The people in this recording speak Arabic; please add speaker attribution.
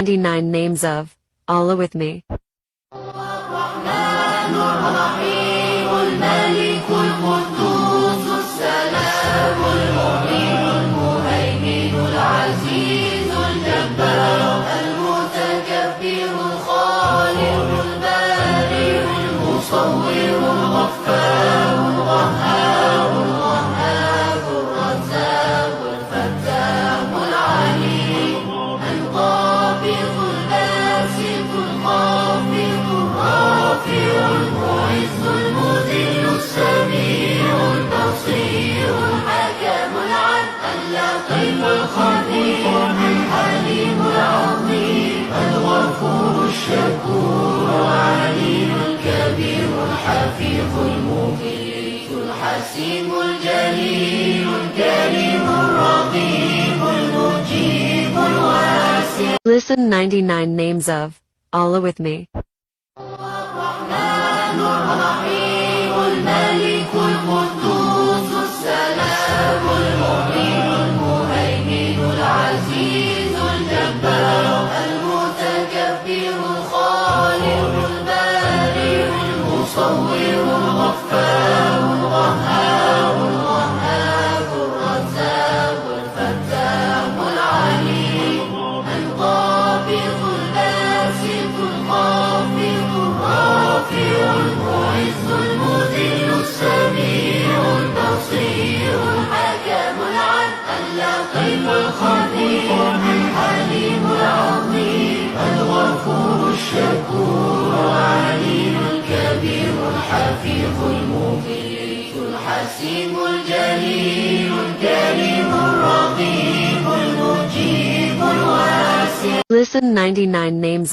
Speaker 1: 99 names of Allah with me.
Speaker 2: الرحمن الرحيم الملك القدوس السلام المؤمن المهيمن العزيز الجبار المتكبر الخالق البارئ المصور الغفار القهار الوهاب الرزاق الفتاح العليم القابض الباسط الخافض الرافع المعز المذل السميع البصير الحكم العدل اللطيف الخبير الحليم العظيم الغفور الشكور العليم الكبير الحفيظ المقيت الحسيب الجليل الكريم الرقيب المجيب الواسع.
Speaker 1: Listen 99 names of Allah with me.
Speaker 2: الرحمن الرحيم الملك القدوس السلام المؤمن المهيمن العزيز الجبار المتكبر الخالق البارئ المصور الغفار القهار الوهاب الرزاق الفتاح العليم القابض الباسط الخافض الرافع المعز المذل السميع البصير الحكم العدل اللطيف الخبير الحليم العظيم الغفور الشكور العليم الكبير الحفيظ المقيت الحسيب الجليل الكريم الرقيب المجيب الواسع.
Speaker 1: Listen 99 names